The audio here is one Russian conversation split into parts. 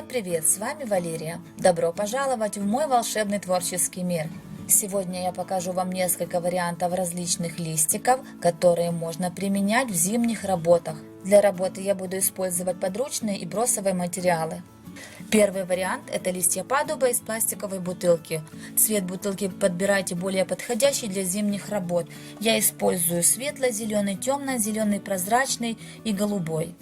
Всем привет, с вами Валерия. Добро пожаловать в мой волшебный творческий мир. Сегодня я покажу вам несколько вариантов различных листиков, которые можно применять в зимних работах. Для работы я буду использовать подручные и бросовые материалы. Первый вариант – это листья падуба из пластиковой бутылки. Цвет бутылки подбирайте более подходящий для зимних работ. Я использую светло-зеленый, темно-зеленый, прозрачный и голубой.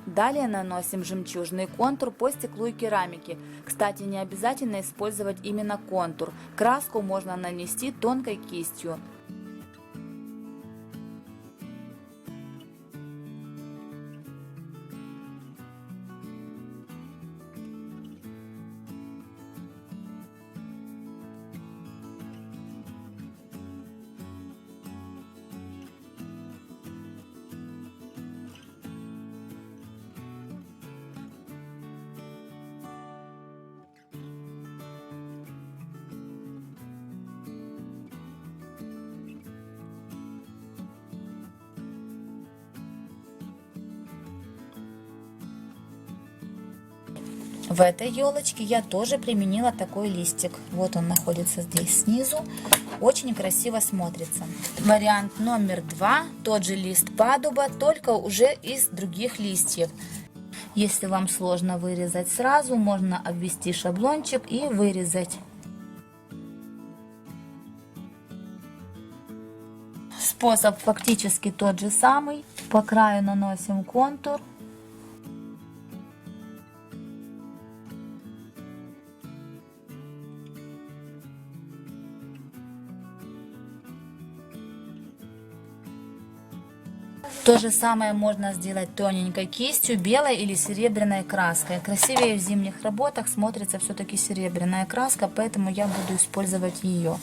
Далее наносим жемчужный контур по стеклу и керамике. Кстати, не обязательно использовать именно контур. Краску можно нанести тонкой кистью. В этой елочке я тоже применила такой листик. Вот он находится здесь снизу. Очень красиво смотрится. Вариант номер 2. Тот же лист падуба, только уже из других листьев. Если вам сложно вырезать сразу, можно обвести шаблончик и вырезать. Способ фактически тот же самый. По краю наносим контур. То же самое можно сделать тоненькой кистью, белой или серебряной краской. Красивее в зимних работах смотрится все-таки серебряная краска, поэтому я буду использовать ее.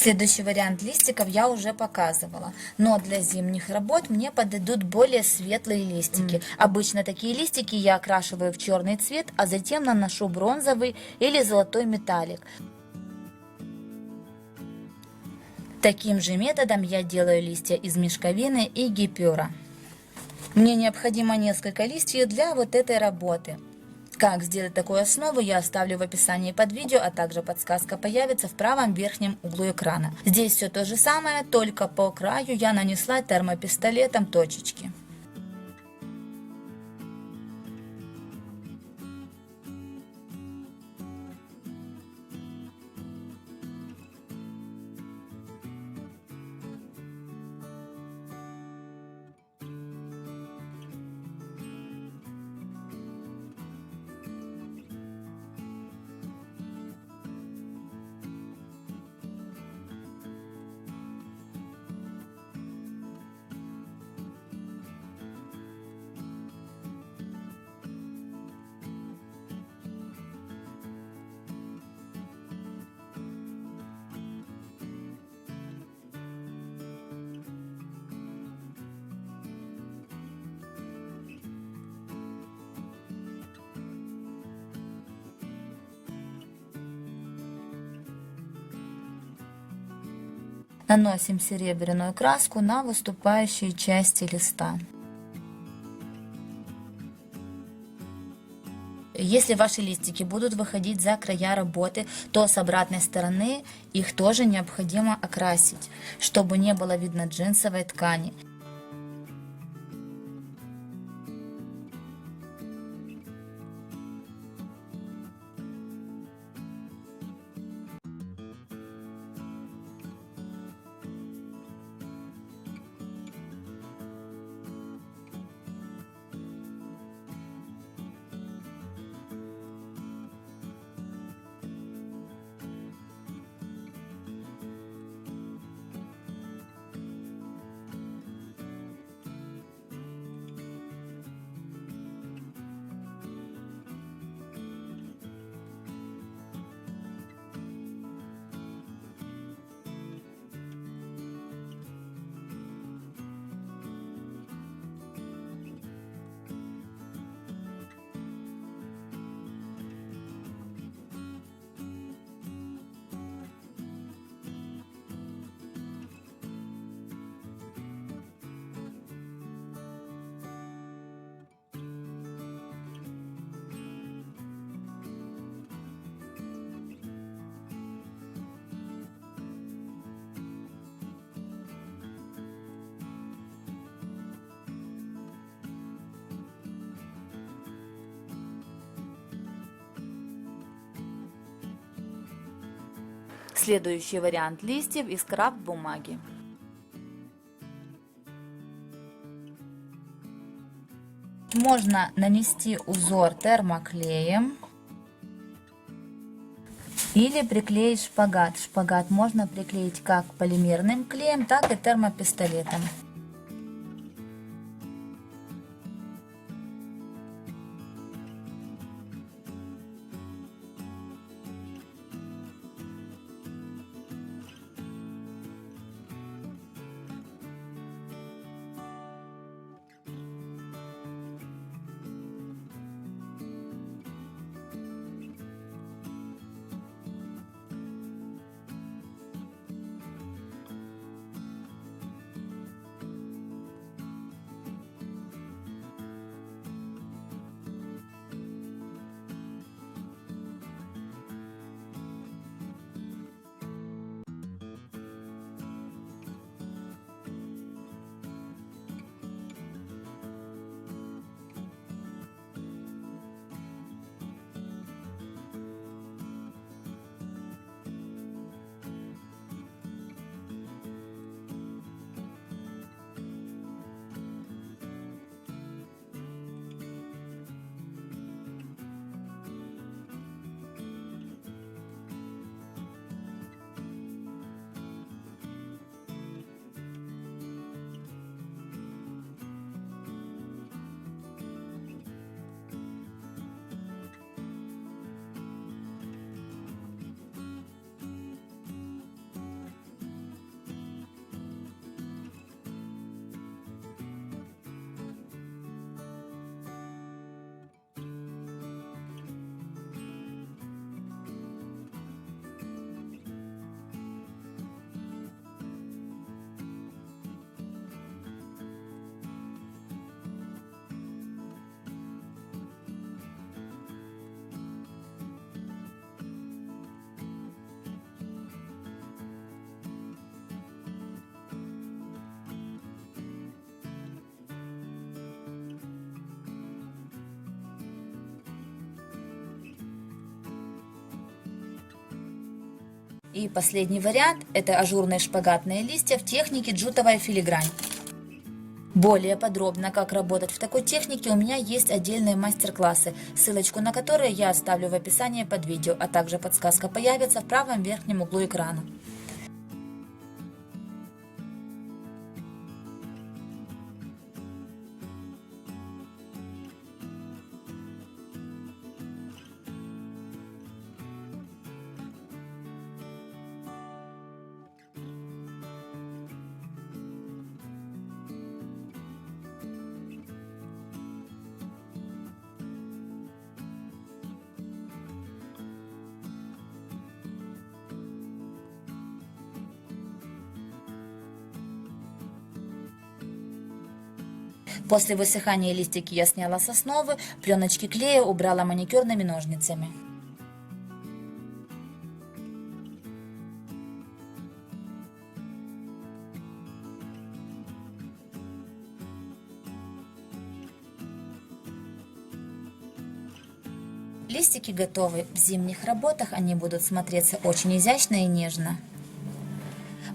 Следующий вариант листиков я уже показывала, но для зимних работ мне подойдут более светлые листики. Обычно такие листики я окрашиваю в черный цвет, а затем наношу бронзовый или золотой металлик. Таким же методом я делаю листья из мешковины и гипюра. Мне необходимо несколько листьев для вот этой работы. Как сделать такую основу, я оставлю в описании под видео, а также подсказка появится в правом верхнем углу экрана. Здесь все то же самое, только по краю я нанесла термопистолетом точечки. Наносим серебряную краску на выступающие части листа. Если ваши листики будут выходить за края работы, то с обратной стороны их тоже необходимо окрасить, чтобы не было видно джинсовой ткани. Следующий вариант листьев из крафт бумаги. Можно нанести узор термоклеем или приклеить шпагат. Шпагат можно приклеить как полимерным клеем, так и термопистолетом. И последний вариант – это ажурные шпагатные листья в технике джутовая филигрань. Более подробно, как работать в такой технике, у меня есть отдельные мастер-классы, ссылочку на которые я оставлю в описании под видео, а также подсказка появится в правом верхнем углу экрана. После высыхания листики я сняла с основы, пленочки клея убрала маникюрными ножницами. Листики готовы. В зимних работах они будут смотреться очень изящно и нежно.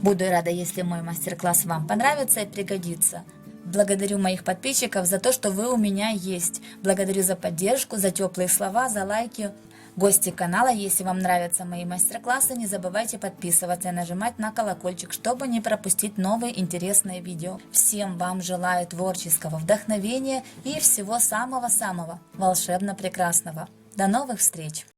Буду рада, если мой мастер-класс вам понравится и пригодится. Благодарю моих подписчиков за то, что вы у меня есть. Благодарю за поддержку, за теплые слова, за лайки. Гости канала, если вам нравятся мои мастер-классы, не забывайте подписываться и нажимать на колокольчик, чтобы не пропустить новые интересные видео. Всем вам желаю творческого вдохновения и всего самого-самого волшебно-прекрасного. До новых встреч!